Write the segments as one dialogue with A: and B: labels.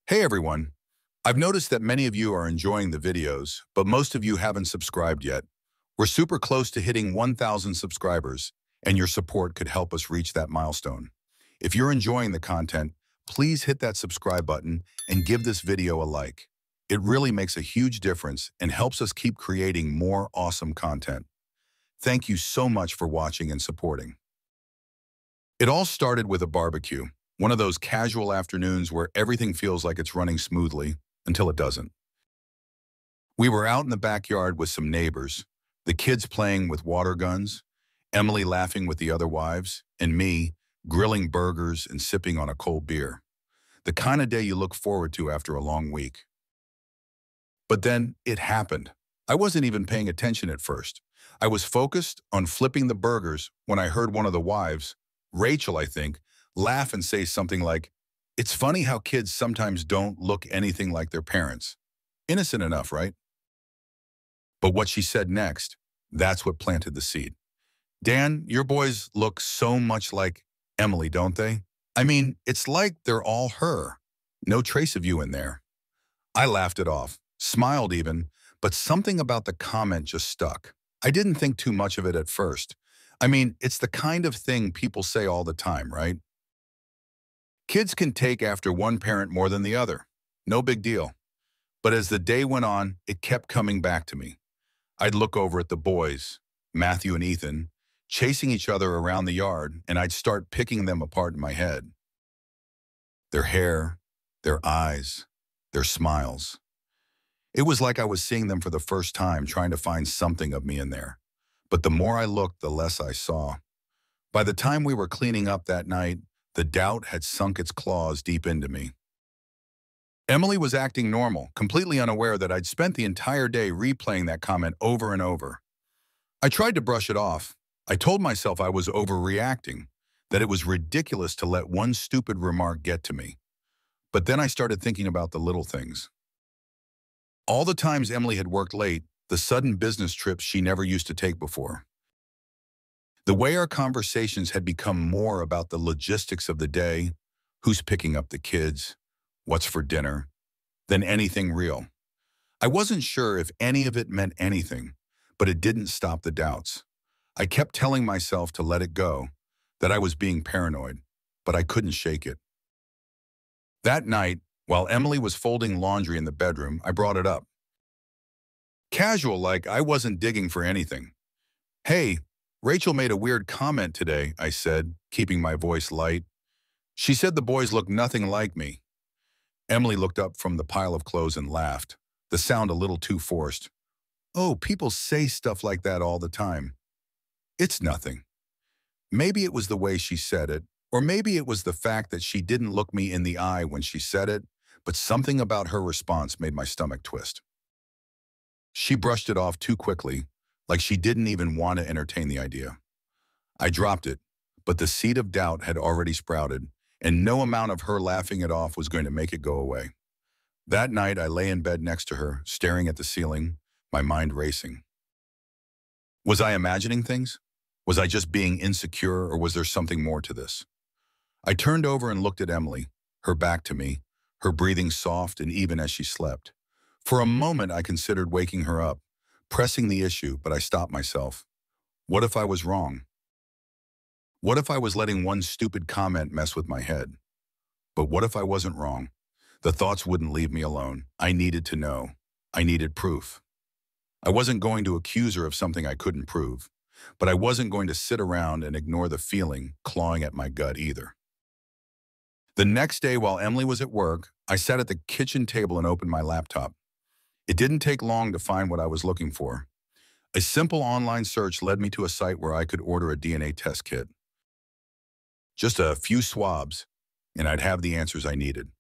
A: Hey everyone, I've noticed that many of you are enjoying the videos, but most of you haven't subscribed yet. We're super close to hitting 1,000 subscribers, and your support could help us reach that milestone. If you're enjoying the content, please hit that subscribe button and give this video a like. It really makes a huge difference and helps us keep creating more awesome content. Thank you so much for watching and supporting. It all started with a barbecue. One of those casual afternoons where everything feels like it's running smoothly until it doesn't. We were out in the backyard with some neighbors, the kids playing with water guns, Emily laughing with the other wives, and me grilling burgers and sipping on a cold beer. The kind of day you look forward to after a long week. But then it happened. I wasn't even paying attention at first. I was focused on flipping the burgers when I heard one of the wives, Rachel, I think, laugh and say something like, "It's funny how kids sometimes don't look anything like their parents." Innocent enough, right? But what she said next, that's what planted the seed. "Dan, your boys look so much like Emily, don't they? I mean, it's like they're all her. No trace of you in there." I laughed it off, smiled even, but something about the comment just stuck. I didn't think too much of it at first. I mean, it's the kind of thing people say all the time, right? Kids can take after one parent more than the other. No big deal. But as the day went on, it kept coming back to me. I'd look over at the boys, Matthew and Ethan, chasing each other around the yard, and I'd start picking them apart in my head. Their hair, their eyes, their smiles. It was like I was seeing them for the first time, trying to find something of me in there. But the more I looked, the less I saw. By the time we were cleaning up that night, the doubt had sunk its claws deep into me. Emily was acting normal, completely unaware that I'd spent the entire day replaying that comment over and over. I tried to brush it off. I told myself I was overreacting, that it was ridiculous to let one stupid remark get to me. But then I started thinking about the little things. All the times Emily had worked late, the sudden business trips she never used to take before. The way our conversations had become more about the logistics of the day, who's picking up the kids, what's for dinner, than anything real. I wasn't sure if any of it meant anything, but it didn't stop the doubts. I kept telling myself to let it go, that I was being paranoid, but I couldn't shake it. That night, while Emily was folding laundry in the bedroom, I brought it up. Casual, like I wasn't digging for anything. "Hey, Rachel made a weird comment today," I said, keeping my voice light. "She said the boys look nothing like me." Emily looked up from the pile of clothes and laughed, the sound a little too forced. "Oh, people say stuff like that all the time." "It's nothing." Maybe it was the way she said it, or maybe it was the fact that she didn't look me in the eye when she said it, but something about her response made my stomach twist. She brushed it off too quickly, like she didn't even want to entertain the idea. I dropped it, but the seed of doubt had already sprouted, and no amount of her laughing it off was going to make it go away. That night, I lay in bed next to her, staring at the ceiling, my mind racing. Was I imagining things? Was I just being insecure, or was there something more to this? I turned over and looked at Emily, her back to me, her breathing soft and even as she slept. For a moment, I considered waking her up, pressing the issue, but I stopped myself. What if I was wrong? What if I was letting one stupid comment mess with my head? But what if I wasn't wrong? The thoughts wouldn't leave me alone. I needed to know. I needed proof. I wasn't going to accuse her of something I couldn't prove, but I wasn't going to sit around and ignore the feeling clawing at my gut either. The next day, while Emily was at work, I sat at the kitchen table and opened my laptop. It didn't take long to find what I was looking for. A simple online search led me to a site where I could order a DNA test kit. Just a few swabs, and I'd have the answers I needed.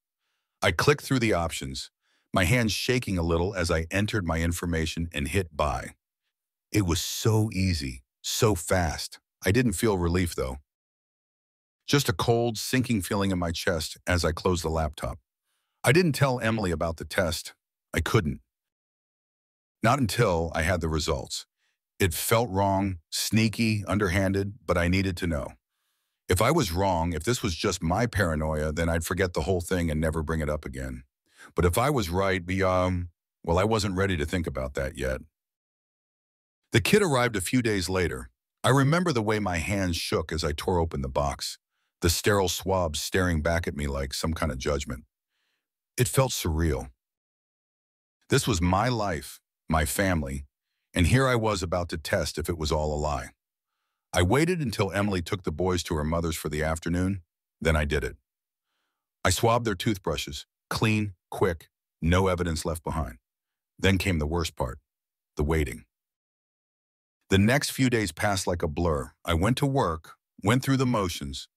A: I clicked through the options, my hands shaking a little as I entered my information and hit buy. It was so easy, so fast. I didn't feel relief, though. Just a cold, sinking feeling in my chest as I closed the laptop. I didn't tell Emily about the test. I couldn't. Not until I had the results. It felt wrong, sneaky, underhanded, but I needed to know. If I was wrong, if this was just my paranoia, then I'd forget the whole thing and never bring it up again. But if I was right, well, I wasn't ready to think about that yet. The kit arrived a few days later. I remember the way my hands shook as I tore open the box, the sterile swabs staring back at me like some kind of judgment. It felt surreal. This was my life, my family, and here I was about to test if it was all a lie. I waited until Emily took the boys to her mother's for the afternoon, then I did it. I swabbed their toothbrushes, clean, quick, no evidence left behind. Then came the worst part, the waiting. The next few days passed like a blur. I went to work, went through the motions,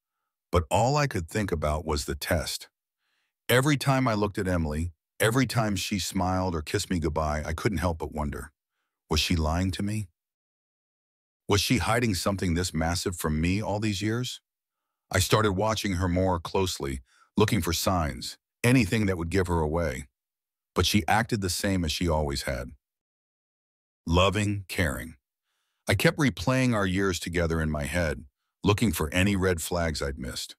A: but all I could think about was the test. Every time I looked at Emily, every time she smiled or kissed me goodbye, I couldn't help but wonder, was she lying to me? Was she hiding something this massive from me all these years? I started watching her more closely, looking for signs, anything that would give her away. But she acted the same as she always had. Loving, caring. I kept replaying our years together in my head, looking for any red flags I'd missed.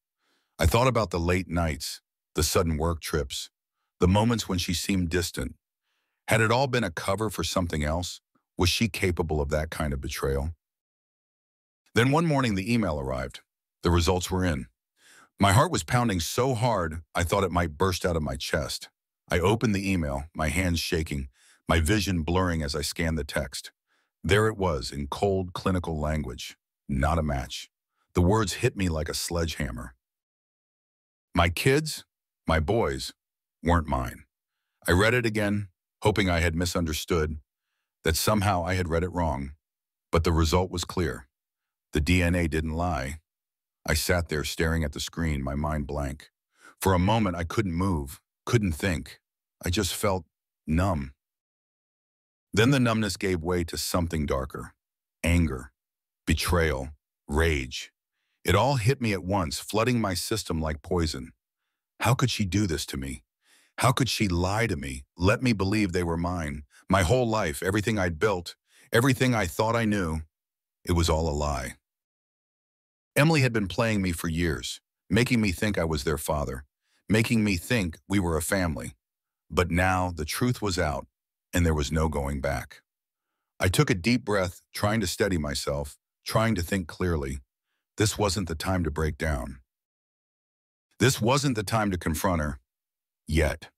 A: I thought about the late nights, the sudden work trips, the moments when she seemed distant. Had it all been a cover for something else? Was she capable of that kind of betrayal? Then one morning the email arrived. The results were in. My heart was pounding so hard I thought it might burst out of my chest. I opened the email, my hands shaking, my vision blurring as I scanned the text. There it was in cold, clinical language. Not a match. The words hit me like a sledgehammer. My kids, my boys, weren't mine. I read it again, hoping I had misunderstood, that somehow I had read it wrong. But the result was clear. The DNA didn't lie. I sat there staring at the screen, my mind blank. For a moment, I couldn't move, couldn't think. I just felt numb. Then the numbness gave way to something darker. Anger, betrayal, rage. It all hit me at once, flooding my system like poison. How could she do this to me? How could she lie to me, let me believe they were mine? My whole life, everything I'd built, everything I thought I knew, it was all a lie. Emily had been playing me for years, making me think I was their father, making me think we were a family. But now the truth was out, and there was no going back. I took a deep breath, trying to steady myself, trying to think clearly. This wasn't the time to break down. This wasn't the time to confront her. Yet.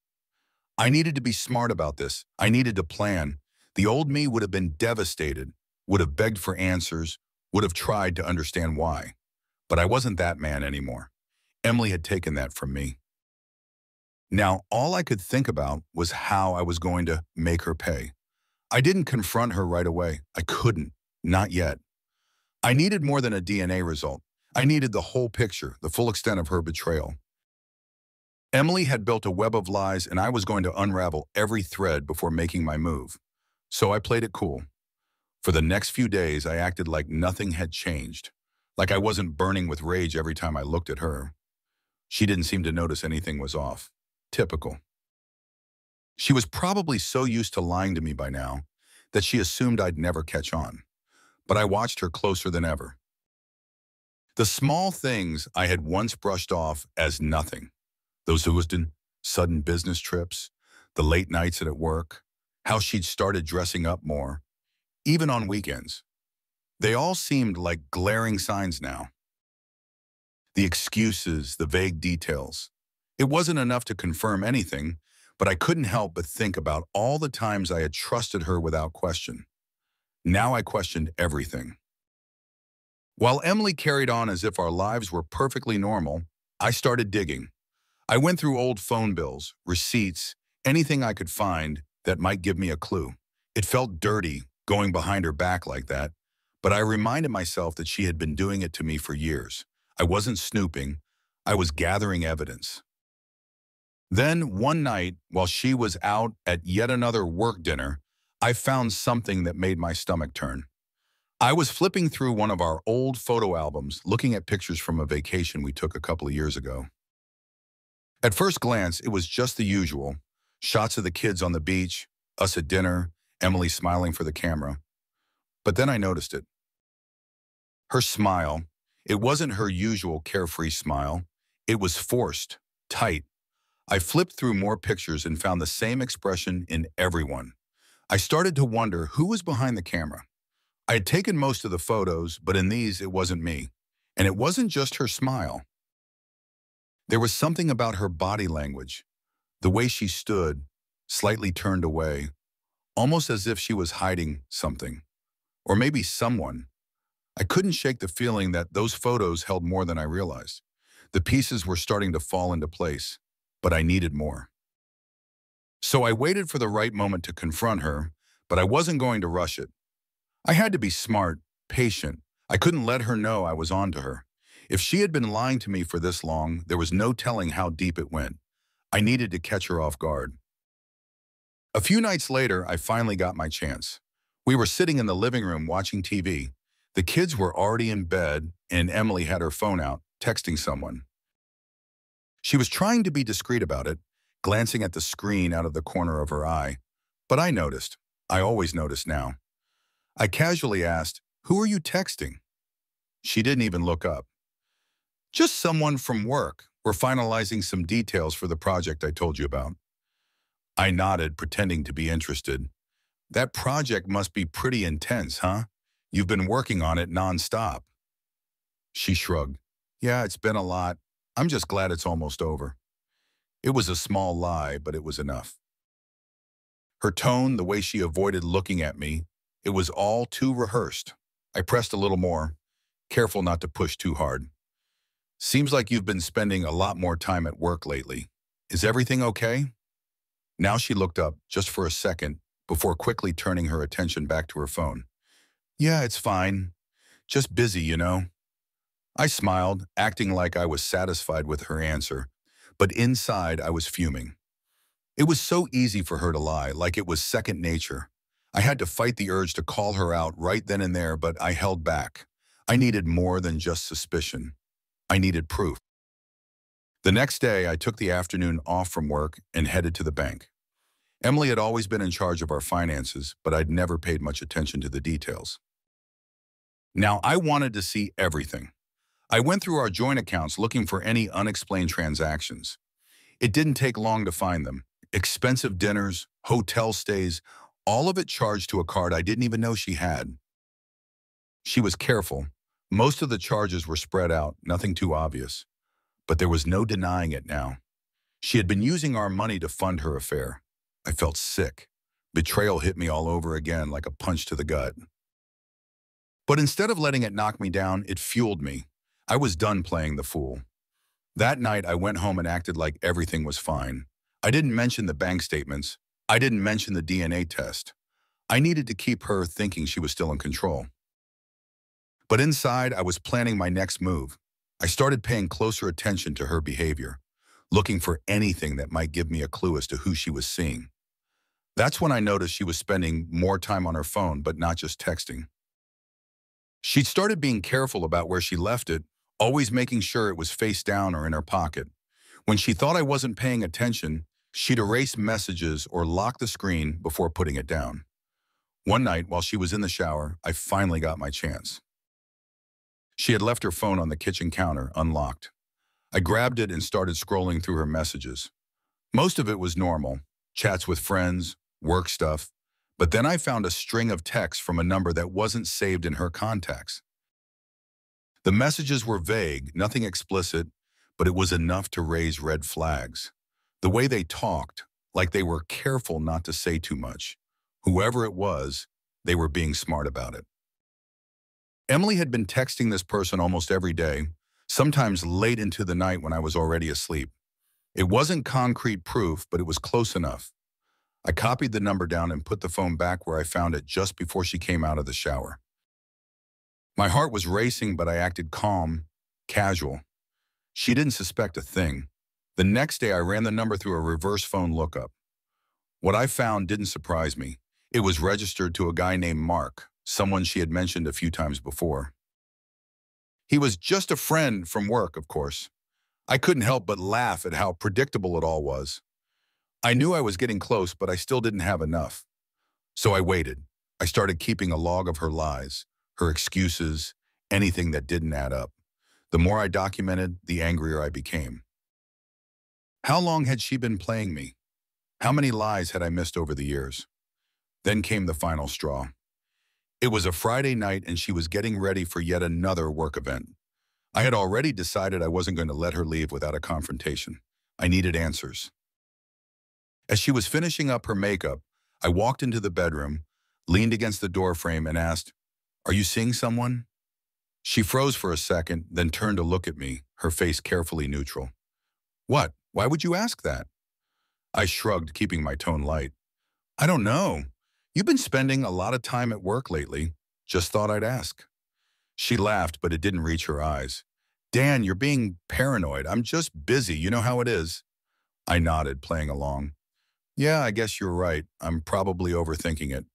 A: I needed to be smart about this. I needed to plan. The old me would have been devastated, would have begged for answers, would have tried to understand why. But I wasn't that man anymore. Emily had taken that from me. Now, all I could think about was how I was going to make her pay. I didn't confront her right away. I couldn't. Not yet. I needed more than a DNA result. I needed the whole picture, the full extent of her betrayal. Emily had built a web of lies, and I was going to unravel every thread before making my move. So I played it cool. For the next few days, I acted like nothing had changed, like I wasn't burning with rage every time I looked at her. She didn't seem to notice anything was off. Typical. She was probably so used to lying to me by now that she assumed I'd never catch on. But I watched her closer than ever. The small things I had once brushed off as nothing, those sudden business trips, the late nights at work, how she'd started dressing up more, even on weekends. They all seemed like glaring signs now. The excuses, the vague details. It wasn't enough to confirm anything, but I couldn't help but think about all the times I had trusted her without question. Now I questioned everything. While Emily carried on as if our lives were perfectly normal, I started digging. I went through old phone bills, receipts, anything I could find that might give me a clue. It felt dirty going behind her back like that, but I reminded myself that she had been doing it to me for years. I wasn't snooping. I was gathering evidence. Then one night, while she was out at yet another work dinner, I found something that made my stomach turn. I was flipping through one of our old photo albums, looking at pictures from a vacation we took a couple of years ago. At first glance, it was just the usual. Shots of the kids on the beach, us at dinner, Emily smiling for the camera. But then I noticed it. Her smile, it wasn't her usual carefree smile. It was forced, tight. I flipped through more pictures and found the same expression in everyone. I started to wonder who was behind the camera. I had taken most of the photos, but in these, it wasn't me. And it wasn't just her smile. There was something about her body language, the way she stood, slightly turned away, almost as if she was hiding something, or maybe someone. I couldn't shake the feeling that those photos held more than I realized. The pieces were starting to fall into place, but I needed more. So I waited for the right moment to confront her, but I wasn't going to rush it. I had to be smart, patient. I couldn't let her know I was on to her. If she had been lying to me for this long, there was no telling how deep it went. I needed to catch her off guard. A few nights later, I finally got my chance. We were sitting in the living room watching TV. The kids were already in bed, and Emily had her phone out, texting someone. She was trying to be discreet about it, glancing at the screen out of the corner of her eye. But I noticed. I always notice now. I casually asked, "Who are you texting?" She didn't even look up. "Just someone from work. We're finalizing some details for the project I told you about." I nodded, pretending to be interested. "That project must be pretty intense, huh? You've been working on it nonstop." She shrugged. "Yeah, it's been a lot. I'm just glad it's almost over." It was a small lie, but it was enough. Her tone, the way she avoided looking at me, it was all too rehearsed. I pressed a little more, careful not to push too hard. "Seems like you've been spending a lot more time at work lately. Is everything okay?" Now she looked up, just for a second, before quickly turning her attention back to her phone. "Yeah, it's fine. Just busy, you know." I smiled, acting like I was satisfied with her answer, but inside I was fuming. It was so easy for her to lie, like it was second nature. I had to fight the urge to call her out right then and there, but I held back. I needed more than just suspicion. I needed proof. The next day, I took the afternoon off from work and headed to the bank. Emily had always been in charge of our finances, but I'd never paid much attention to the details. Now, I wanted to see everything. I went through our joint accounts looking for any unexplained transactions. It didn't take long to find them. Expensive dinners, hotel stays, all of it charged to a card I didn't even know she had. She was careful. Most of the charges were spread out, nothing too obvious. But there was no denying it now. She had been using our money to fund her affair. I felt sick. Betrayal hit me all over again like a punch to the gut. But instead of letting it knock me down, it fueled me. I was done playing the fool. That night, I went home and acted like everything was fine. I didn't mention the bank statements. I didn't mention the DNA test. I needed to keep her thinking she was still in control. But inside, I was planning my next move. I started paying closer attention to her behavior, looking for anything that might give me a clue as to who she was seeing. That's when I noticed she was spending more time on her phone, but not just texting. She'd started being careful about where she left it, always making sure it was face down or in her pocket. When she thought I wasn't paying attention, she'd erase messages or lock the screen before putting it down. One night, while she was in the shower, I finally got my chance. She had left her phone on the kitchen counter, unlocked. I grabbed it and started scrolling through her messages. Most of it was normal, chats with friends, work stuff, but then I found a string of texts from a number that wasn't saved in her contacts. The messages were vague, nothing explicit, but it was enough to raise red flags. The way they talked, like they were careful not to say too much. Whoever it was, they were being smart about it. Emily had been texting this person almost every day, sometimes late into the night when I was already asleep. It wasn't concrete proof, but it was close enough. I copied the number down and put the phone back where I found it just before she came out of the shower. My heart was racing, but I acted calm, casual. She didn't suspect a thing. The next day, I ran the number through a reverse phone lookup. What I found didn't surprise me. It was registered to a guy named Mark, someone she had mentioned a few times before. He was just a friend from work, of course. I couldn't help but laugh at how predictable it all was. I knew I was getting close, but I still didn't have enough. So I waited. I started keeping a log of her lies, her excuses, anything that didn't add up. The more I documented, the angrier I became. How long had she been playing me? How many lies had I missed over the years? Then came the final straw. It was a Friday night and she was getting ready for yet another work event. I had already decided I wasn't going to let her leave without a confrontation. I needed answers. As she was finishing up her makeup, I walked into the bedroom, leaned against the doorframe and asked, "Are you seeing someone?" She froze for a second, then turned to look at me, her face carefully neutral. "What? Why would you ask that?" I shrugged, keeping my tone light. "I don't know. You've been spending a lot of time at work lately. Just thought I'd ask." She laughed, but it didn't reach her eyes. "Dan, you're being paranoid. I'm just busy. You know how it is." I nodded, playing along. "Yeah, I guess you're right. I'm probably overthinking it."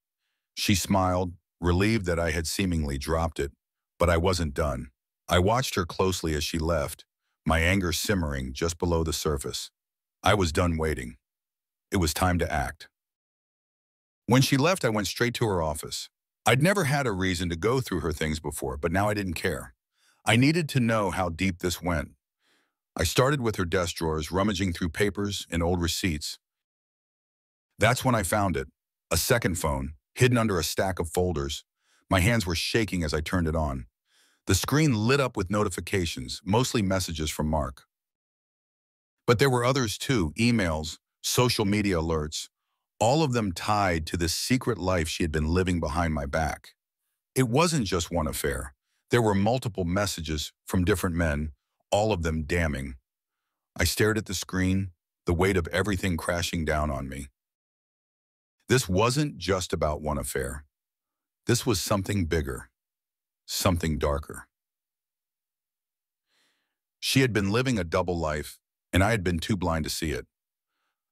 A: She smiled, relieved that I had seemingly dropped it, but I wasn't done. I watched her closely as she left, my anger simmering just below the surface. I was done waiting. It was time to act. When she left, I went straight to her office. I'd never had a reason to go through her things before, but now I didn't care. I needed to know how deep this went. I started with her desk drawers, rummaging through papers and old receipts. That's when I found it, a second phone, hidden under a stack of folders. My hands were shaking as I turned it on. The screen lit up with notifications, mostly messages from Mark. But there were others too, emails, social media alerts, all of them tied to this secret life she had been living behind my back. It wasn't just one affair. There were multiple messages from different men, all of them damning. I stared at the screen, the weight of everything crashing down on me. This wasn't just about one affair. This was something bigger, something darker. She had been living a double life, and I had been too blind to see it.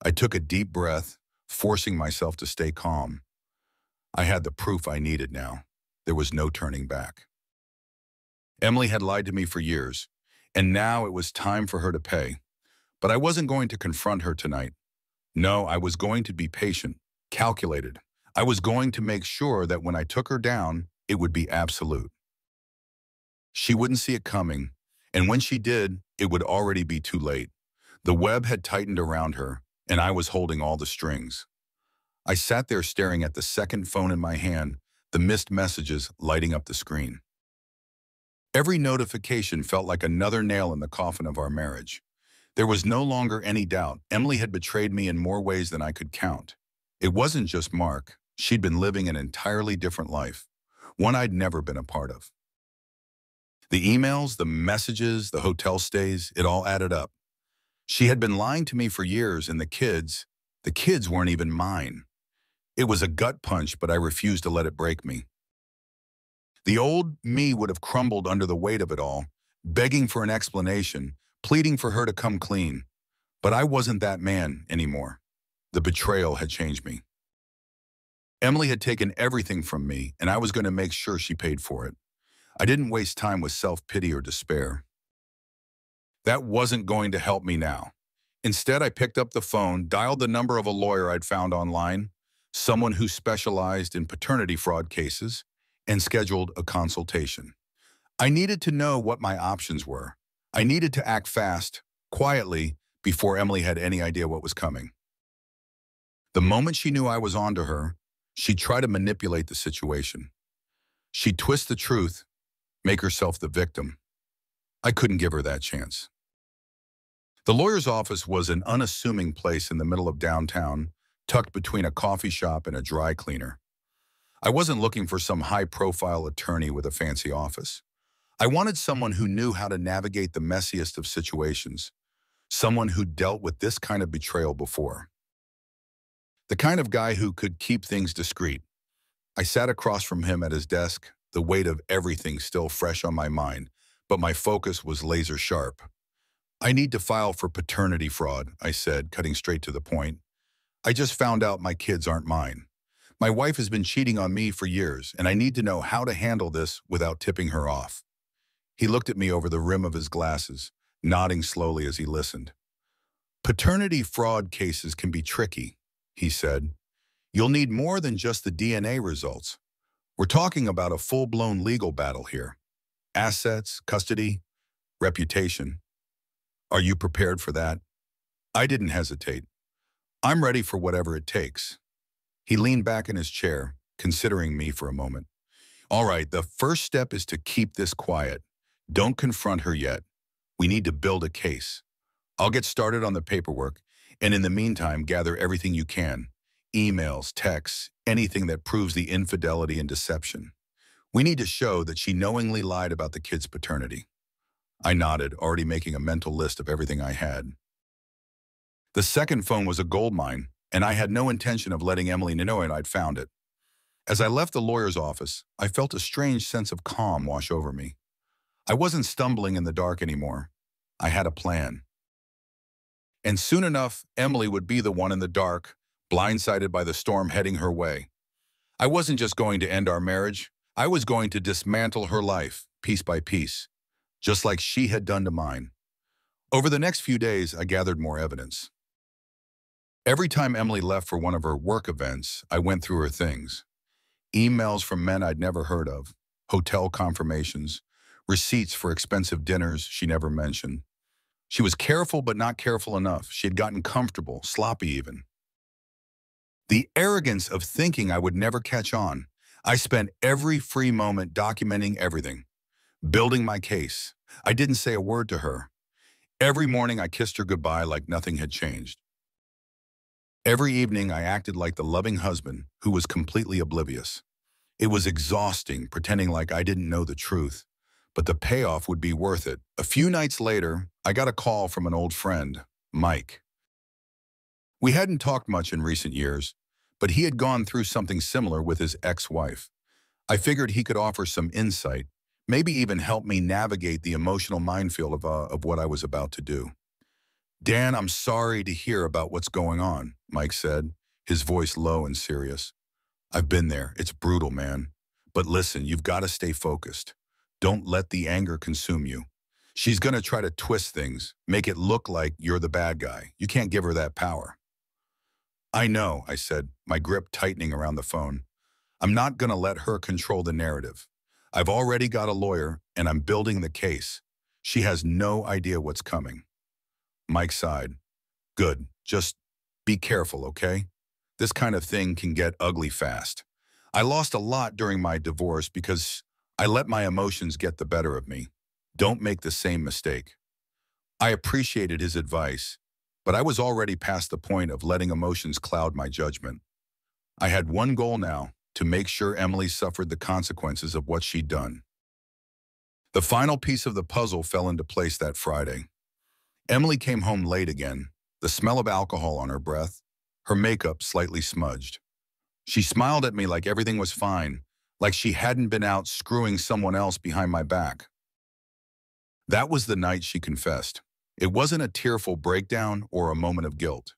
A: I took a deep breath, forcing myself to stay calm. I had the proof I needed now. There was no turning back. Emily had lied to me for years, and now it was time for her to pay. But I wasn't going to confront her tonight. No, I was going to be patient, calculated. I was going to make sure that when I took her down, it would be absolute. She wouldn't see it coming, and when she did, it would already be too late. The web had tightened around her, and I was holding all the strings. I sat there staring at the second phone in my hand, the missed messages lighting up the screen. Every notification felt like another nail in the coffin of our marriage. There was no longer any doubt. Emily had betrayed me in more ways than I could count. It wasn't just Mark. She'd been living an entirely different life, one I'd never been a part of. The emails, the messages, the hotel stays, it all added up. She had been lying to me for years, and the kids weren't even mine. It was a gut punch, but I refused to let it break me. The old me would have crumbled under the weight of it all, begging for an explanation, pleading for her to come clean. But I wasn't that man anymore. The betrayal had changed me. Emily had taken everything from me, and I was going to make sure she paid for it. I didn't waste time with self-pity or despair. That wasn't going to help me now. Instead, I picked up the phone, dialed the number of a lawyer I'd found online, someone who specialized in paternity fraud cases, and scheduled a consultation. I needed to know what my options were. I needed to act fast, quietly, before Emily had any idea what was coming. The moment she knew I was onto her, she'd try to manipulate the situation. She'd twist the truth, make herself the victim. I couldn't give her that chance. The lawyer's office was an unassuming place in the middle of downtown, tucked between a coffee shop and a dry cleaner. I wasn't looking for some high-profile attorney with a fancy office. I wanted someone who knew how to navigate the messiest of situations, someone who dealt with this kind of betrayal before. The kind of guy who could keep things discreet. I sat across from him at his desk, the weight of everything still fresh on my mind, but my focus was laser sharp. "I need to file for paternity fraud," I said, cutting straight to the point. "I just found out my kids aren't mine. My wife has been cheating on me for years, and I need to know how to handle this without tipping her off." He looked at me over the rim of his glasses, nodding slowly as he listened. "Paternity fraud cases can be tricky," he said. "You'll need more than just the DNA results. We're talking about a full-blown legal battle here. Assets, custody, reputation. Are you prepared for that?" I didn't hesitate. I'm ready for whatever it takes. He leaned back in his chair, considering me for a moment. All right, the first step is to keep this quiet. Don't confront her yet. We need to build a case. I'll get started on the paperwork, and in the meantime, gather everything you can. Emails, texts, anything that proves the infidelity and deception. We need to show that she knowingly lied about the kid's paternity. I nodded, already making a mental list of everything I had. The second phone was a goldmine, and I had no intention of letting Emily know I'd found it. As I left the lawyer's office, I felt a strange sense of calm wash over me. I wasn't stumbling in the dark anymore. I had a plan. And soon enough, Emily would be the one in the dark, blindsided by the storm heading her way. I wasn't just going to end our marriage. I was going to dismantle her life, piece by piece, just like she had done to mine. Over the next few days, I gathered more evidence. Every time Emily left for one of her work events, I went through her things. Emails from men I'd never heard of, hotel confirmations, receipts for expensive dinners she never mentioned. She was careful but not careful enough. She had gotten comfortable, sloppy even. The arrogance of thinking I would never catch on. I spent every free moment documenting everything, building my case. I didn't say a word to her. Every morning I kissed her goodbye like nothing had changed. Every evening I acted like the loving husband who was completely oblivious. It was exhausting pretending like I didn't know the truth, but the payoff would be worth it. A few nights later, I got a call from an old friend, Mike. We hadn't talked much in recent years, but he had gone through something similar with his ex-wife. I figured he could offer some insight, maybe even help me navigate the emotional minefield of what I was about to do. Dan, I'm sorry to hear about what's going on, Mike said, his voice low and serious. I've been there. It's brutal, man. But listen, you've got to stay focused. Don't let the anger consume you. She's going to try to twist things, make it look like you're the bad guy. You can't give her that power. I know, I said, my grip tightening around the phone. I'm not going to let her control the narrative. I've already got a lawyer, and I'm building the case. She has no idea what's coming. Mike sighed. Good. Just be careful, okay? This kind of thing can get ugly fast. I lost a lot during my divorce because I let my emotions get the better of me. Don't make the same mistake. I appreciated his advice, but I was already past the point of letting emotions cloud my judgment. I had one goal now, to make sure Emily suffered the consequences of what she'd done. The final piece of the puzzle fell into place that Friday. Emily came home late again, the smell of alcohol on her breath, her makeup slightly smudged. She smiled at me like everything was fine, like she hadn't been out screwing someone else behind my back. That was the night she confessed. It wasn't a tearful breakdown or a moment of guilt.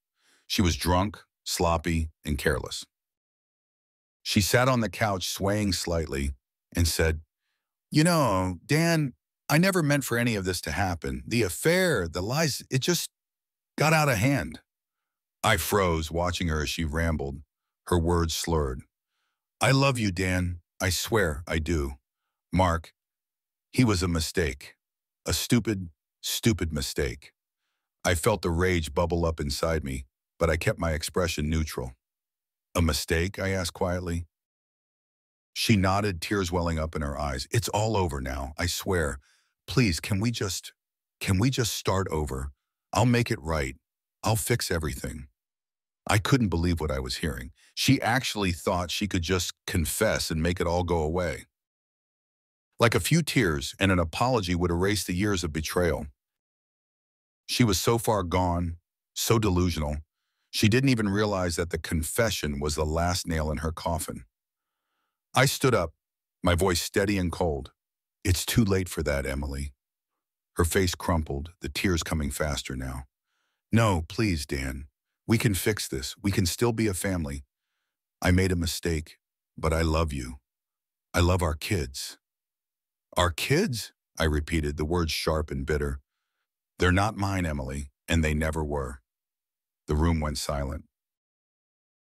A: She was drunk, sloppy, and careless. She sat on the couch swaying slightly and said, You know, Dan, I never meant for any of this to happen. The affair, the lies, it just got out of hand. I froze, watching her as she rambled, her words slurred. I love you, Dan. I swear I do. Mark, he was a mistake. A stupid, stupid mistake. I felt the rage bubble up inside me, but I kept my expression neutral. A mistake? I asked quietly. She nodded, tears welling up in her eyes. It's all over now, I swear. Please, can we just start over? I'll make it right. I'll fix everything. I couldn't believe what I was hearing. She actually thought she could just confess and make it all go away. Like a few tears and an apology would erase the years of betrayal. She was so far gone, so delusional, she didn't even realize that the confession was the last nail in her coffin. I stood up, my voice steady and cold. It's too late for that, Emily. Her face crumpled, the tears coming faster now. No, please, Dan. We can fix this. We can still be a family. I made a mistake, but I love you. I love our kids. Our kids? I repeated, the words sharp and bitter. They're not mine, Emily, and they never were. The room went silent.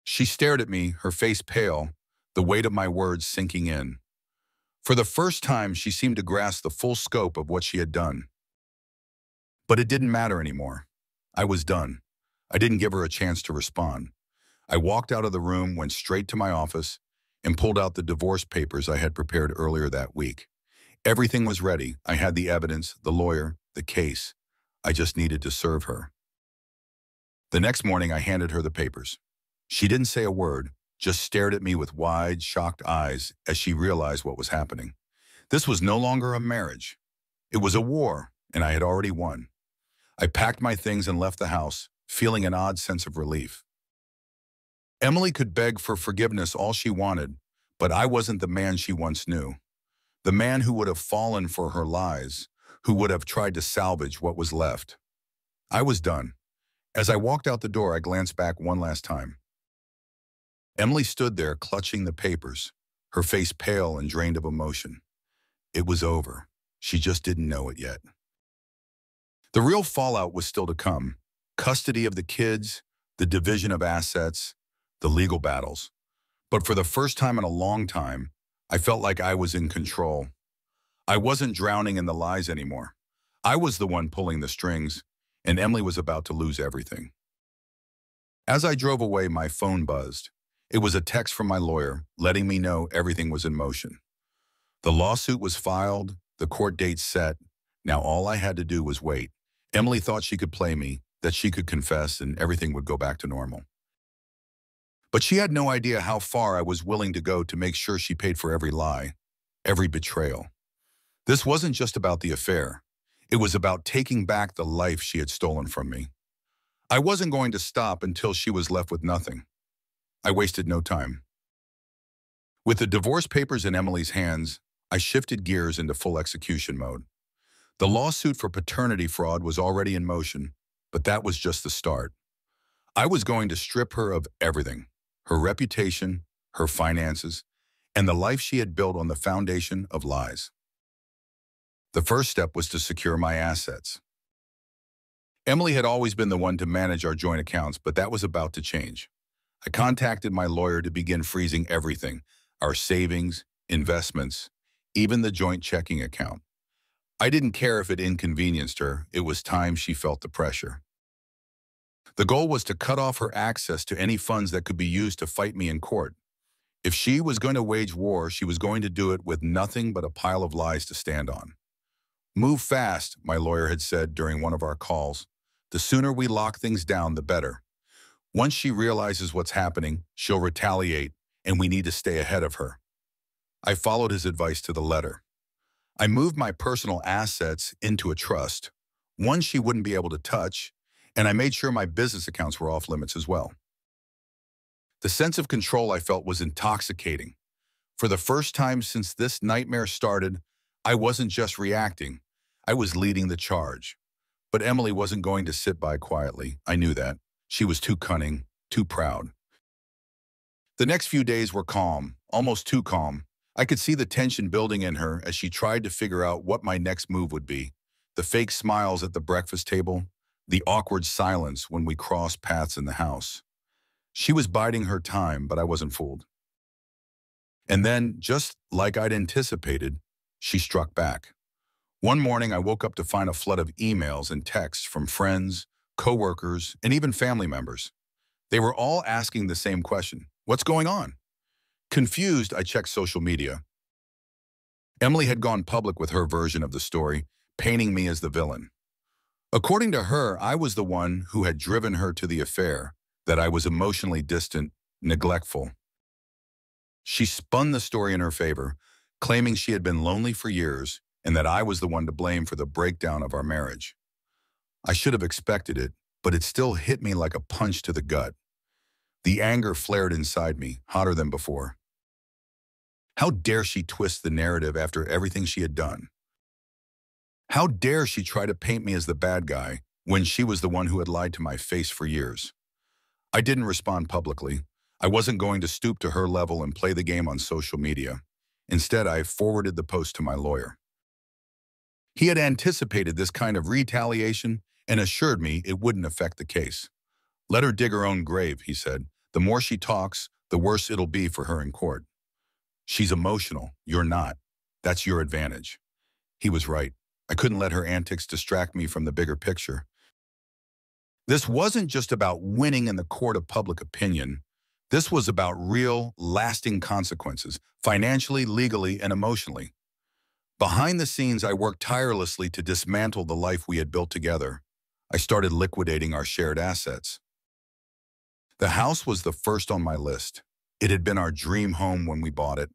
A: She stared at me, her face pale, the weight of my words sinking in. For the first time, she seemed to grasp the full scope of what she had done. But it didn't matter anymore. I was done. I didn't give her a chance to respond. I walked out of the room, went straight to my office, and pulled out the divorce papers I had prepared earlier that week. Everything was ready. I had the evidence, the lawyer, the case. I just needed to serve her. The next morning, I handed her the papers. She didn't say a word, just stared at me with wide, shocked eyes as she realized what was happening. This was no longer a marriage. It was a war, and I had already won. I packed my things and left the house, feeling an odd sense of relief. Emily could beg for forgiveness all she wanted, but I wasn't the man she once knew. The man who would have fallen for her lies, who would have tried to salvage what was left. I was done. As I walked out the door, I glanced back one last time. Emily stood there clutching the papers, her face pale and drained of emotion. It was over. She just didn't know it yet. The real fallout was still to come. Custody of the kids, the division of assets, the legal battles. But for the first time in a long time, I felt like I was in control. I wasn't drowning in the lies anymore. I was the one pulling the strings, and Emily was about to lose everything. As I drove away, my phone buzzed. It was a text from my lawyer, letting me know everything was in motion. The lawsuit was filed, the court date set. Now all I had to do was wait. Emily thought she could play me, that she could confess, and everything would go back to normal. But she had no idea how far I was willing to go to make sure she paid for every lie, every betrayal. This wasn't just about the affair. It was about taking back the life she had stolen from me. I wasn't going to stop until she was left with nothing. I wasted no time. With the divorce papers in Emily's hands, I shifted gears into full execution mode. The lawsuit for paternity fraud was already in motion, but that was just the start. I was going to strip her of everything, her reputation, her finances, and the life she had built on the foundation of lies. The first step was to secure my assets. Emily had always been the one to manage our joint accounts, but that was about to change. I contacted my lawyer to begin freezing everything, our savings, investments, even the joint checking account. I didn't care if it inconvenienced her. It was time she felt the pressure. The goal was to cut off her access to any funds that could be used to fight me in court. If she was going to wage war, she was going to do it with nothing but a pile of lies to stand on. Move fast, my lawyer had said during one of our calls. The sooner we lock things down, the better. Once she realizes what's happening, she'll retaliate, and we need to stay ahead of her. I followed his advice to the letter. I moved my personal assets into a trust, one she wouldn't be able to touch, and I made sure my business accounts were off limits as well. The sense of control I felt was intoxicating. For the first time since this nightmare started, I wasn't just reacting. I was leading the charge. But Emily wasn't going to sit by quietly. I knew that. She was too cunning, too proud. The next few days were calm, almost too calm. I could see the tension building in her as she tried to figure out what my next move would be. The fake smiles at the breakfast table, the awkward silence when we crossed paths in the house. She was biding her time, but I wasn't fooled. And then, just like I'd anticipated, she struck back. One morning, I woke up to find a flood of emails and texts from friends, coworkers, and even family members. They were all asking the same question: what's going on? Confused, I checked social media. Emily had gone public with her version of the story, painting me as the villain. According to her, I was the one who had driven her to the affair, that I was emotionally distant, neglectful. She spun the story in her favor, claiming she had been lonely for years and that I was the one to blame for the breakdown of our marriage. I should have expected it, but it still hit me like a punch to the gut. The anger flared inside me, hotter than before. How dare she twist the narrative after everything she had done? How dare she try to paint me as the bad guy when she was the one who had lied to my face for years? I didn't respond publicly. I wasn't going to stoop to her level and play the game on social media. Instead, I forwarded the post to my lawyer. He had anticipated this kind of retaliation and assured me it wouldn't affect the case. Let her dig her own grave, he said. The more she talks, the worse it'll be for her in court. She's emotional. You're not. That's your advantage. He was right. I couldn't let her antics distract me from the bigger picture. This wasn't just about winning in the court of public opinion. This was about real, lasting consequences, financially, legally, and emotionally. Behind the scenes, I worked tirelessly to dismantle the life we had built together. I started liquidating our shared assets. The house was the first on my list. It had been our dream home when we bought it,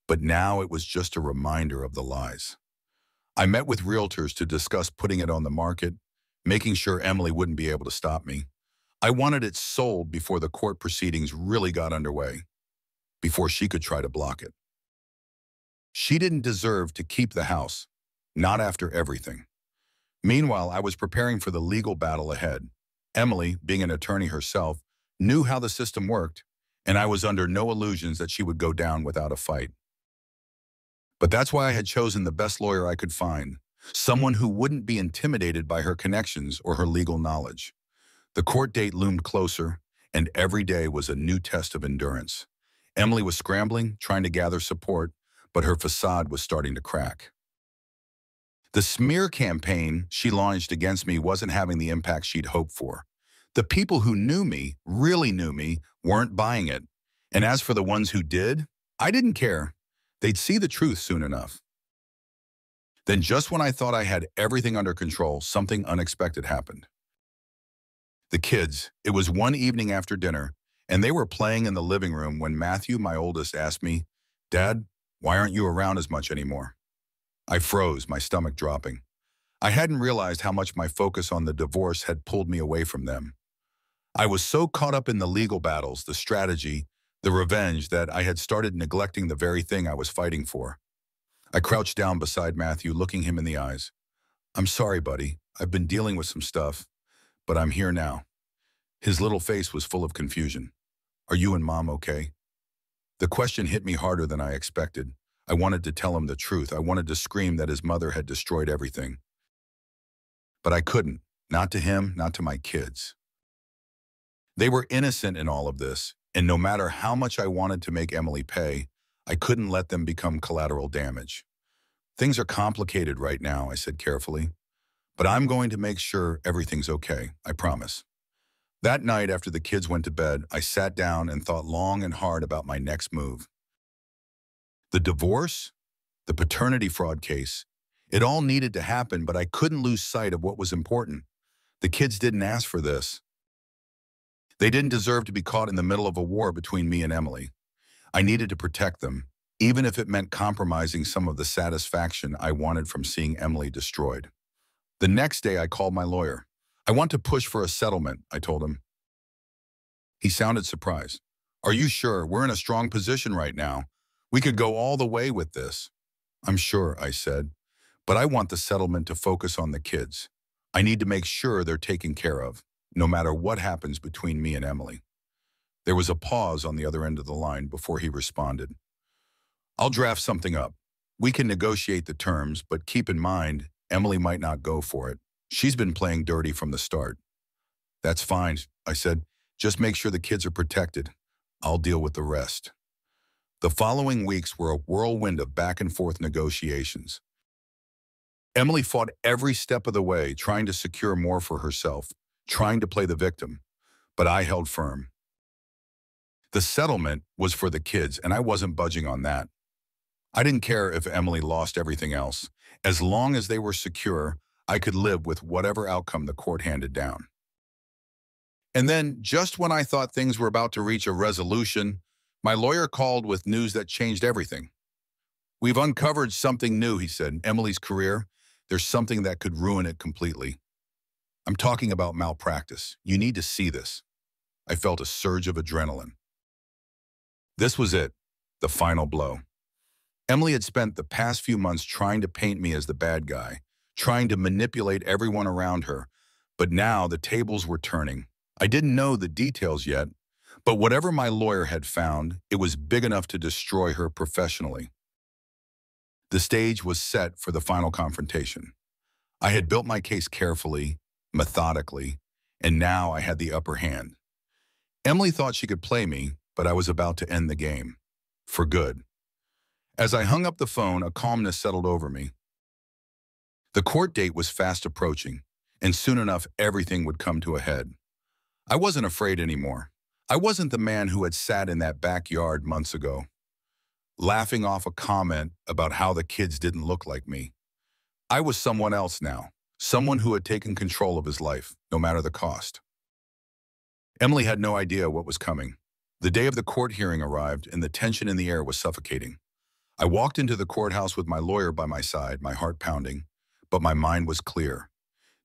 A: but now it was just a reminder of the lies. I met with realtors to discuss putting it on the market, making sure Emily wouldn't be able to stop me. I wanted it sold before the court proceedings really got underway, before she could try to block it. She didn't deserve to keep the house, not after everything. Meanwhile, I was preparing for the legal battle ahead. Emily, being an attorney herself, knew how the system worked, and I was under no illusions that she would go down without a fight. But that's why I had chosen the best lawyer I could find, someone who wouldn't be intimidated by her connections or her legal knowledge. The court date loomed closer, and every day was a new test of endurance. Emily was scrambling, trying to gather support, but her facade was starting to crack. The smear campaign she launched against me wasn't having the impact she'd hoped for. The people who knew me, really knew me, weren't buying it. And as for the ones who did, I didn't care. They'd see the truth soon enough. Then just when I thought I had everything under control, something unexpected happened. The kids, it was one evening after dinner, and they were playing in the living room when Matthew, my oldest, asked me, "Dad, why aren't you around as much anymore?" I froze, my stomach dropping. I hadn't realized how much my focus on the divorce had pulled me away from them. I was so caught up in the legal battles, the strategy, the revenge, that I had started neglecting the very thing I was fighting for. I crouched down beside Matthew, looking him in the eyes. "I'm sorry, buddy. I've been dealing with some stuff, but I'm here now." His little face was full of confusion. "Are you and Mom okay?" The question hit me harder than I expected. I wanted to tell him the truth. I wanted to scream that his mother had destroyed everything. But I couldn't. Not to him, not to my kids. They were innocent in all of this, and no matter how much I wanted to make Emily pay, I couldn't let them become collateral damage. "Things are complicated right now," I said carefully, "but I'm going to make sure everything's okay, I promise." That night, after the kids went to bed, I sat down and thought long and hard about my next move. The divorce, the paternity fraud case, it all needed to happen, but I couldn't lose sight of what was important. The kids didn't ask for this. They didn't deserve to be caught in the middle of a war between me and Emily. I needed to protect them, even if it meant compromising some of the satisfaction I wanted from seeing Emily destroyed. The next day, I called my lawyer. "I want to push for a settlement," I told him. He sounded surprised. "Are you sure? We're in a strong position right now. We could go all the way with this." "I'm sure," I said, "but I want the settlement to focus on the kids. I need to make sure they're taken care of, no matter what happens between me and Emily." There was a pause on the other end of the line before he responded. "I'll draft something up. We can negotiate the terms, but keep in mind, Emily might not go for it. She's been playing dirty from the start." "That's fine," I said. "Just make sure the kids are protected. I'll deal with the rest." The following weeks were a whirlwind of back-and-forth negotiations. Emily fought every step of the way, trying to secure more for herself, trying to play the victim, but I held firm. The settlement was for the kids, and I wasn't budging on that. I didn't care if Emily lost everything else. As long as they were secure, I could live with whatever outcome the court handed down. And then, just when I thought things were about to reach a resolution, my lawyer called with news that changed everything. "We've uncovered something new," he said. "Emily's career, there's something that could ruin it completely. I'm talking about malpractice. You need to see this." I felt a surge of adrenaline. This was it, the final blow. Emily had spent the past few months trying to paint me as the bad guy, trying to manipulate everyone around her, but now the tables were turning. I didn't know the details yet, but whatever my lawyer had found, it was big enough to destroy her professionally. The stage was set for the final confrontation. I had built my case carefully, methodically, and now I had the upper hand. Emily thought she could play me, but I was about to end the game. For good. As I hung up the phone, a calmness settled over me. The court date was fast approaching, and soon enough everything would come to a head. I wasn't afraid anymore. I wasn't the man who had sat in that backyard months ago, laughing off a comment about how the kids didn't look like me. I was someone else now, someone who had taken control of his life, no matter the cost. Emily had no idea what was coming. The day of the court hearing arrived, and the tension in the air was suffocating. I walked into the courthouse with my lawyer by my side, my heart pounding, but my mind was clear.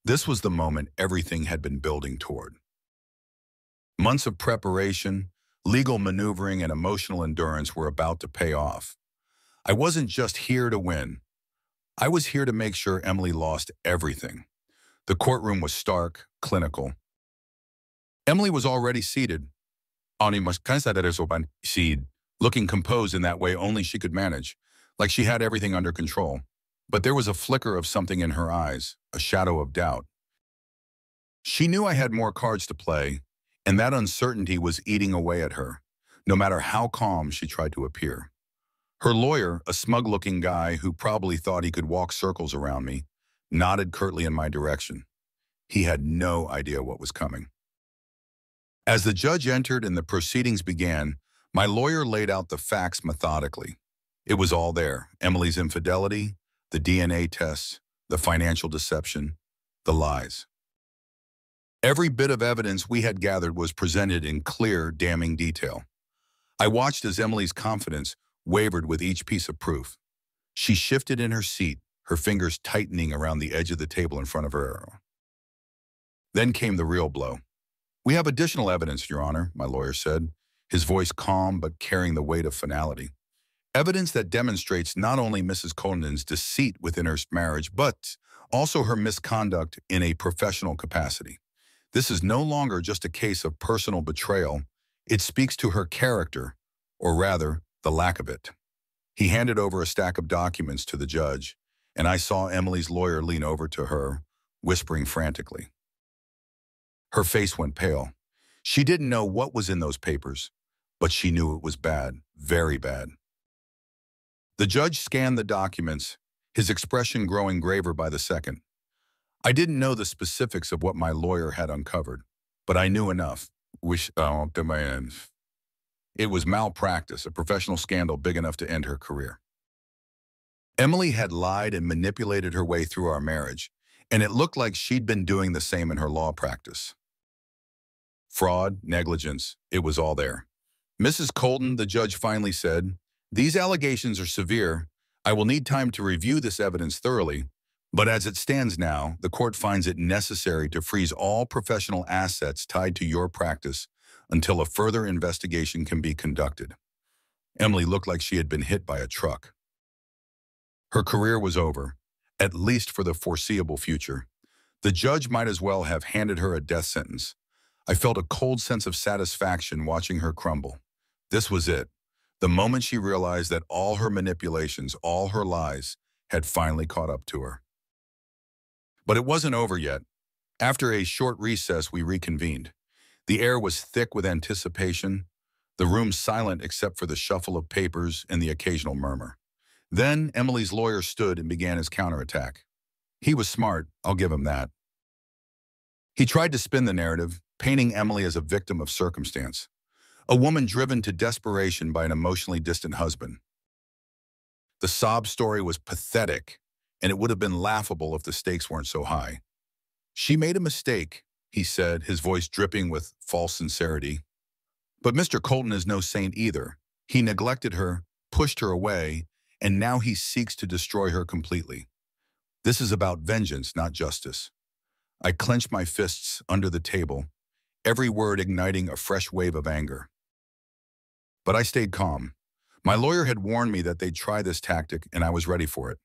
A: This was the moment everything had been building toward. Months of preparation, legal maneuvering, and emotional endurance were about to pay off. I wasn't just here to win. I was here to make sure Emily lost everything. The courtroom was stark, clinical. Emily was already seated, looking composed in that way only she could manage, like she had everything under control. But there was a flicker of something in her eyes, a shadow of doubt. She knew I had more cards to play, and that uncertainty was eating away at her, no matter how calm she tried to appear. Her lawyer, a smug-looking guy who probably thought he could walk circles around me, nodded curtly in my direction. He had no idea what was coming. As the judge entered and the proceedings began, my lawyer laid out the facts methodically. It was all there: Emily's infidelity, the DNA tests, the financial deception, the lies. Every bit of evidence we had gathered was presented in clear, damning detail. I watched as Emily's confidence wavered with each piece of proof. She shifted in her seat, her fingers tightening around the edge of the table in front of her. Then came the real blow. "We have additional evidence, Your Honor," my lawyer said, his voice calm but carrying the weight of finality. "Evidence that demonstrates not only Mrs. Cullinan's deceit within her marriage, but also her misconduct in a professional capacity. This is no longer just a case of personal betrayal. It speaks to her character, or rather, the lack of it." He handed over a stack of documents to the judge, and I saw Emily's lawyer lean over to her, whispering frantically. Her face went pale. She didn't know what was in those papers, but she knew it was bad, very bad. The judge scanned the documents, his expression growing graver by the second. I didn't know the specifics of what my lawyer had uncovered, but I knew enough. It was malpractice, a professional scandal big enough to end her career. Emily had lied and manipulated her way through our marriage, and it looked like she'd been doing the same in her law practice. Fraud, negligence, it was all there. "Mrs. Colton," the judge finally said, "these allegations are severe. I will need time to review this evidence thoroughly, but as it stands now, the court finds it necessary to freeze all professional assets tied to your practice until a further investigation can be conducted." Emily looked like she had been hit by a truck. Her career was over, at least for the foreseeable future. The judge might as well have handed her a death sentence. I felt a cold sense of satisfaction watching her crumble. This was it, the moment she realized that all her manipulations, all her lies, had finally caught up to her. But it wasn't over yet. After a short recess, we reconvened. The air was thick with anticipation, the room silent except for the shuffle of papers and the occasional murmur. Then Emily's lawyer stood and began his counterattack. He was smart, I'll give him that. He tried to spin the narrative, painting Emily as a victim of circumstance, a woman driven to desperation by an emotionally distant husband. The sob story was pathetic, and it would have been laughable if the stakes weren't so high. "She made a mistake," he said, his voice dripping with false sincerity. "But Mr. Colton is no saint either. He neglected her, pushed her away, and now he seeks to destroy her completely. This is about vengeance, not justice." I clenched my fists under the table, every word igniting a fresh wave of anger. But I stayed calm. My lawyer had warned me that they'd try this tactic, and I was ready for it.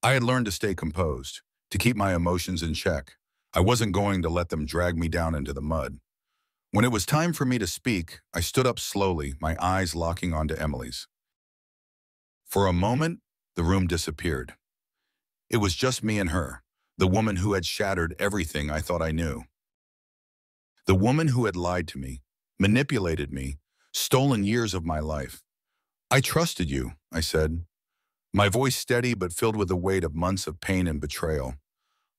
A: I had learned to stay composed, to keep my emotions in check. I wasn't going to let them drag me down into the mud. When it was time for me to speak, I stood up slowly, my eyes locking onto Emily's. For a moment, the room disappeared. It was just me and her, the woman who had shattered everything I thought I knew. The woman who had lied to me, manipulated me, stolen years of my life. "I trusted you," I said, my voice steady but filled with the weight of months of pain and betrayal.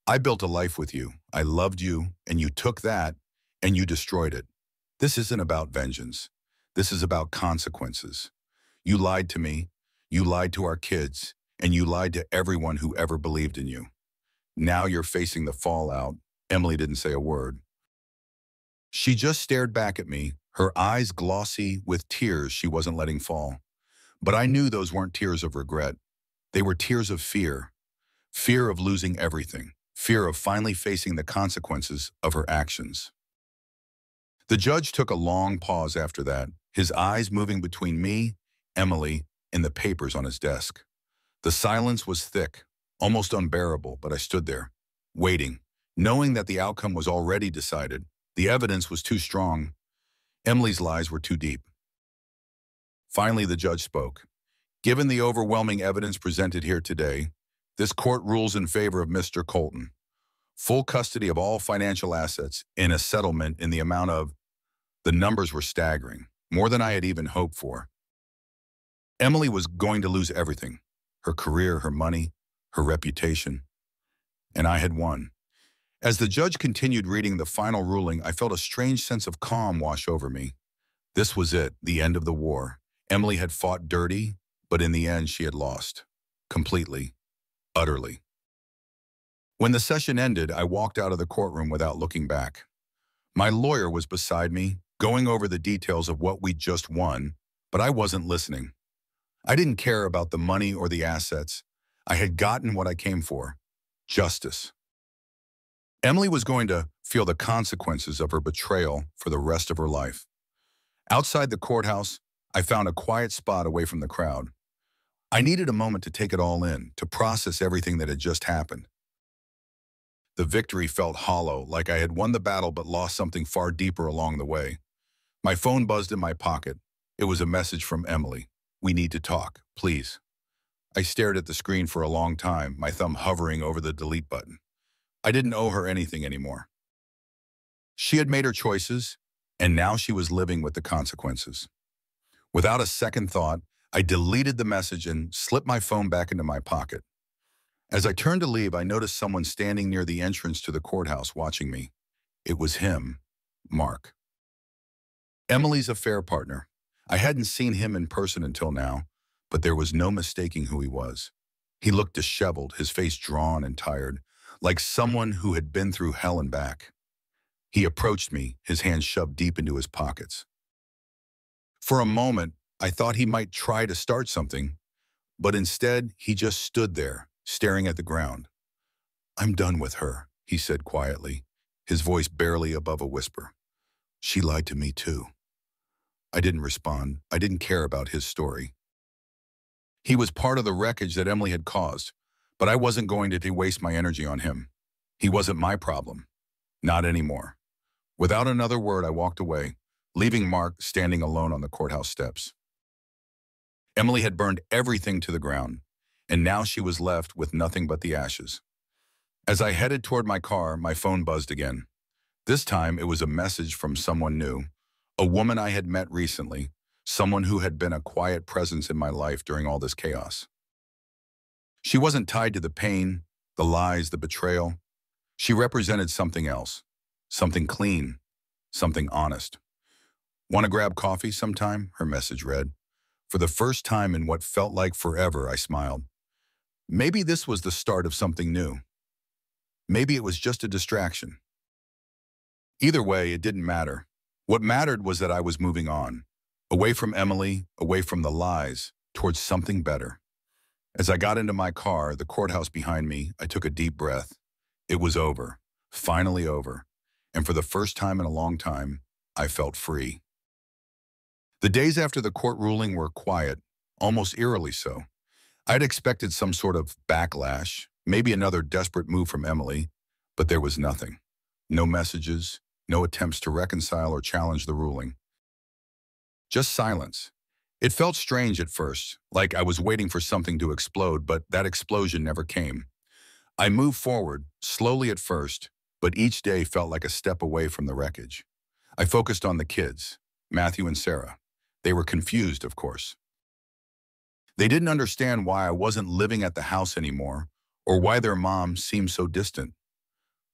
A: "I built a life with you. I loved you, and you took that, and you destroyed it. This isn't about vengeance. This is about consequences. You lied to me, you lied to our kids, and you lied to everyone who ever believed in you. Now you're facing the fallout. Emily didn't say a word. She just stared back at me, her eyes glossy with tears she wasn't letting fall. But I knew those weren't tears of regret. They were tears of fear. Fear of losing everything. Fear of finally facing the consequences of her actions. The judge took a long pause after that, his eyes moving between me, Emily, and the papers on his desk. The silence was thick, almost unbearable, but I stood there, waiting, knowing that the outcome was already decided. The evidence was too strong. Emily's lies were too deep. Finally, the judge spoke. Given the overwhelming evidence presented here today, this court rules in favor of Mr. Colton. Full custody of all financial assets in a settlement in the amount of... The numbers were staggering, more than I had even hoped for. Emily was going to lose everything, her career, her money, her reputation, and I had won. As the judge continued reading the final ruling, I felt a strange sense of calm wash over me. This was it, the end of the war. Emily had fought dirty, but in the end she had lost. Completely. Utterly. When the session ended, I walked out of the courtroom without looking back. My lawyer was beside me, going over the details of what we'd just won, but I wasn't listening. I didn't care about the money or the assets. I had gotten what I came for. Justice. Emily was going to feel the consequences of her betrayal for the rest of her life. Outside the courthouse, I found a quiet spot away from the crowd. I needed a moment to take it all in, to process everything that had just happened. The victory felt hollow, like I had won the battle but lost something far deeper along the way. My phone buzzed in my pocket. It was a message from Emily. "We need to talk, please." I stared at the screen for a long time, my thumb hovering over the delete button. I didn't owe her anything anymore. She had made her choices, and now she was living with the consequences. Without a second thought, I deleted the message and slipped my phone back into my pocket. As I turned to leave, I noticed someone standing near the entrance to the courthouse watching me. It was him, Mark. Emily's affair partner. I hadn't seen him in person until now, but there was no mistaking who he was. He looked disheveled, his face drawn and tired, like someone who had been through hell and back. He approached me, his hands shoved deep into his pockets. For a moment, I thought he might try to start something, but instead he just stood there, staring at the ground. "I'm done with her," he said quietly, his voice barely above a whisper. "She lied to me too." I didn't respond. I didn't care about his story. He was part of the wreckage that Emily had caused, but I wasn't going to waste my energy on him. He wasn't my problem. Not anymore. Without another word, I walked away, leaving Mark standing alone on the courthouse steps. Emily had burned everything to the ground, and now she was left with nothing but the ashes. As I headed toward my car, my phone buzzed again. This time, it was a message from someone new, a woman I had met recently, someone who had been a quiet presence in my life during all this chaos. She wasn't tied to the pain, the lies, the betrayal. She represented something else, something clean, something honest. "Want to grab coffee sometime?" her message read. For the first time in what felt like forever, I smiled. Maybe this was the start of something new. Maybe it was just a distraction. Either way, it didn't matter. What mattered was that I was moving on, away from Emily, away from the lies, towards something better. As I got into my car, the courthouse behind me, I took a deep breath. It was over, finally over, and for the first time in a long time, I felt free. The days after the court ruling were quiet, almost eerily so. I'd expected some sort of backlash, maybe another desperate move from Emily, but there was nothing. No messages, no attempts to reconcile or challenge the ruling. Just silence. It felt strange at first, like I was waiting for something to explode, but that explosion never came. I moved forward, slowly at first, but each day felt like a step away from the wreckage. I focused on the kids, Matthew and Sarah. They were confused, of course. They didn't understand why I wasn't living at the house anymore, or why their mom seemed so distant.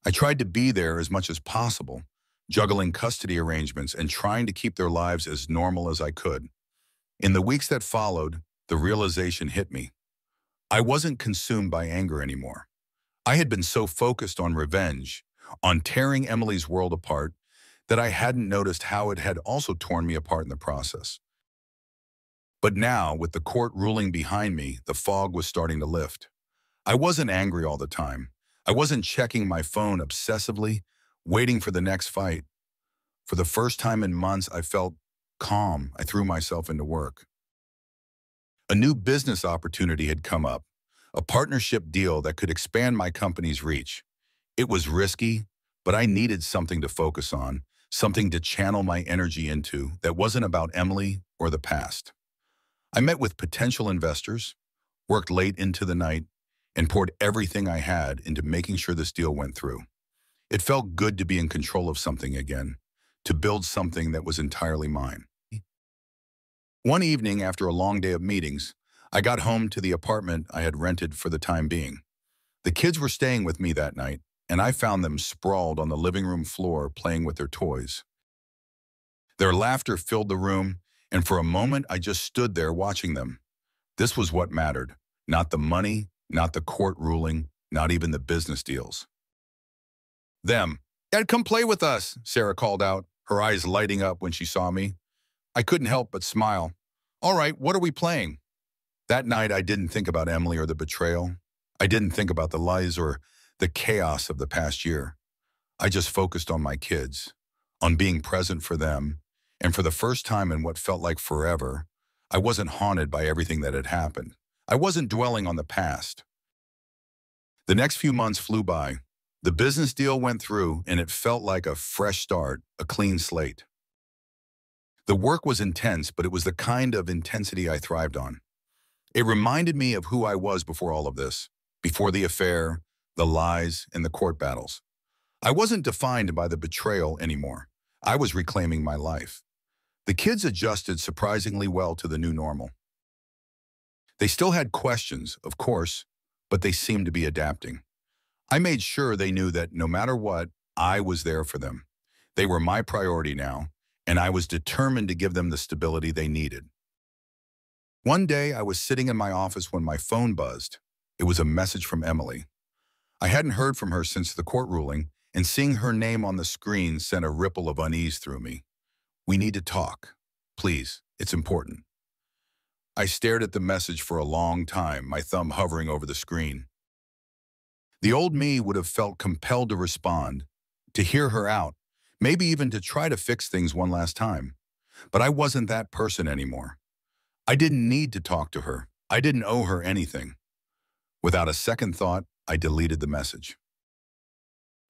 A: I tried to be there as much as possible, juggling custody arrangements and trying to keep their lives as normal as I could. In the weeks that followed, the realization hit me. I wasn't consumed by anger anymore. I had been so focused on revenge, on tearing Emily's world apart, that I hadn't noticed how it had also torn me apart in the process. But now, with the court ruling behind me, the fog was starting to lift. I wasn't angry all the time. I wasn't checking my phone obsessively, waiting for the next fight. For the first time in months, I felt calm. I threw myself into work. A new business opportunity had come up, a partnership deal that could expand my company's reach. It was risky, but I needed something to focus on, something to channel my energy into that wasn't about Emily or the past. I met with potential investors, worked late into the night, and poured everything I had into making sure this deal went through. It felt good to be in control of something again, to build something that was entirely mine. One evening, after a long day of meetings, I got home to the apartment I had rented for the time being. The kids were staying with me that night, and I found them sprawled on the living room floor playing with their toys. Their laughter filled the room, and for a moment I just stood there watching them. This was what mattered, not the money, not the court ruling, not even the business deals. Them. "Dad, come play with us," Sarah called out, her eyes lighting up when she saw me. I couldn't help but smile. "All right, what are we playing?" That night I didn't think about Emily or the betrayal. I didn't think about the lies or the chaos of the past year. I just focused on my kids, on being present for them, and for the first time in what felt like forever, I wasn't haunted by everything that had happened. I wasn't dwelling on the past. The next few months flew by. The business deal went through, and it felt like a fresh start, a clean slate. The work was intense, but it was the kind of intensity I thrived on. It reminded me of who I was before all of this, before the affair, the lies, and the court battles. I wasn't defined by the betrayal anymore. I was reclaiming my life. The kids adjusted surprisingly well to the new normal. They still had questions, of course, but they seemed to be adapting. I made sure they knew that no matter what, I was there for them. They were my priority now, and I was determined to give them the stability they needed. One day, I was sitting in my office when my phone buzzed. It was a message from Emily. I hadn't heard from her since the court ruling, and seeing her name on the screen sent a ripple of unease through me. "We need to talk. Please, it's important." I stared at the message for a long time, my thumb hovering over the screen. The old me would have felt compelled to respond, to hear her out, maybe even to try to fix things one last time. But I wasn't that person anymore. I didn't need to talk to her. I didn't owe her anything. Without a second thought, I deleted the message.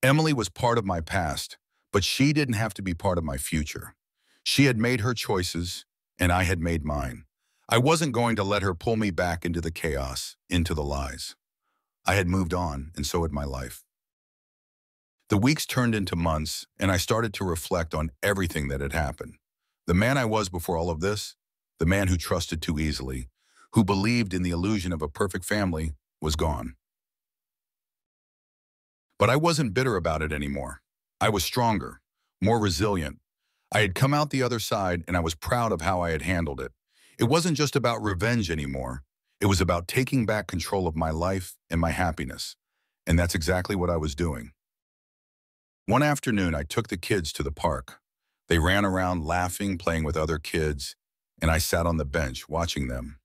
A: Emily was part of my past, but she didn't have to be part of my future. She had made her choices, and I had made mine. I wasn't going to let her pull me back into the chaos, into the lies. I had moved on, and so had my life. The weeks turned into months, and I started to reflect on everything that had happened. The man I was before all of this, the man who trusted too easily, who believed in the illusion of a perfect family, was gone. But I wasn't bitter about it anymore. I was stronger, more resilient. I had come out the other side, and I was proud of how I had handled it. It wasn't just about revenge anymore. It was about taking back control of my life and my happiness. And that's exactly what I was doing. One afternoon, I took the kids to the park. They ran around laughing, playing with other kids, and I sat on the bench watching them.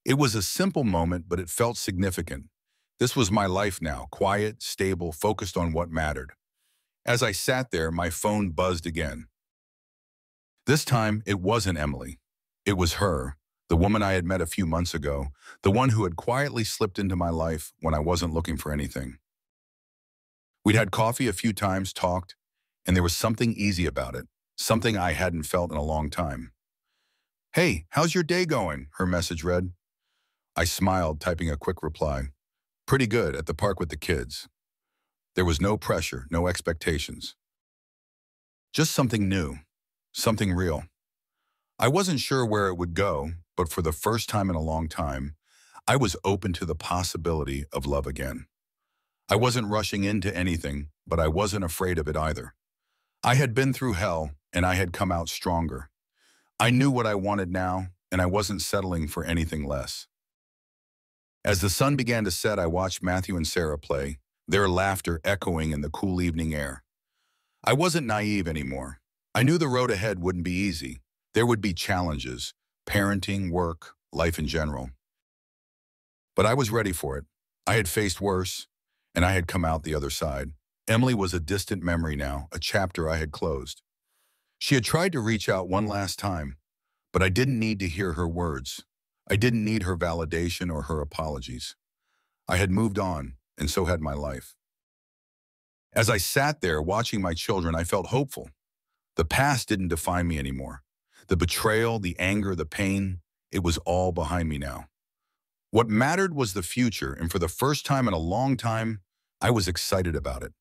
A: It was a simple moment, but it felt significant. This was my life now, quiet, stable, focused on what mattered. As I sat there, my phone buzzed again. This time, it wasn't Emily. It was her, the woman I had met a few months ago, the one who had quietly slipped into my life when I wasn't looking for anything. We'd had coffee a few times, talked, and there was something easy about it, something I hadn't felt in a long time. "Hey, how's your day going?" her message read. I smiled, typing a quick reply. "Pretty good, at the park with the kids." There was no pressure, no expectations. Just something new, something real. I wasn't sure where it would go, but for the first time in a long time, I was open to the possibility of love again. I wasn't rushing into anything, but I wasn't afraid of it either. I had been through hell, and I had come out stronger. I knew what I wanted now, and I wasn't settling for anything less. As the sun began to set, I watched Matthew and Sarah play, their laughter echoing in the cool evening air. I wasn't naive anymore. I knew the road ahead wouldn't be easy. There would be challenges, parenting, work, life in general. But I was ready for it. I had faced worse, and I had come out the other side. Emily was a distant memory now, a chapter I had closed. She had tried to reach out one last time, but I didn't need to hear her words. I didn't need her validation or her apologies. I had moved on, and so had my life. As I sat there watching my children, I felt hopeful. The past didn't define me anymore. The betrayal, the anger, the pain, it was all behind me now. What mattered was the future, and for the first time in a long time, I was excited about it.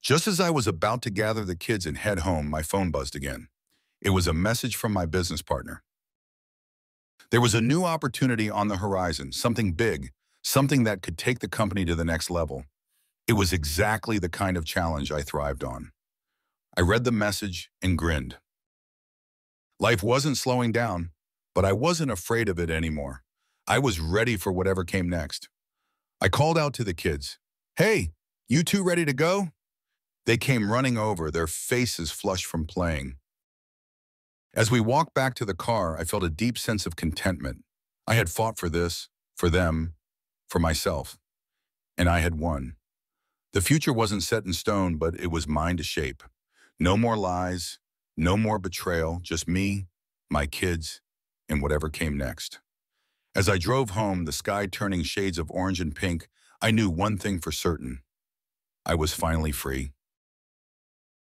A: Just as I was about to gather the kids and head home, my phone buzzed again. It was a message from my business partner. There was a new opportunity on the horizon, something big, something that could take the company to the next level. It was exactly the kind of challenge I thrived on. I read the message and grinned. Life wasn't slowing down, but I wasn't afraid of it anymore. I was ready for whatever came next. I called out to the kids. "Hey, you two ready to go?" They came running over, their faces flushed from playing. As we walked back to the car, I felt a deep sense of contentment. I had fought for this, for them, for myself, and I had won. The future wasn't set in stone, but it was mine to shape. No more lies, no more betrayal, just me, my kids, and whatever came next. As I drove home, the sky turning shades of orange and pink, I knew one thing for certain. I was finally free.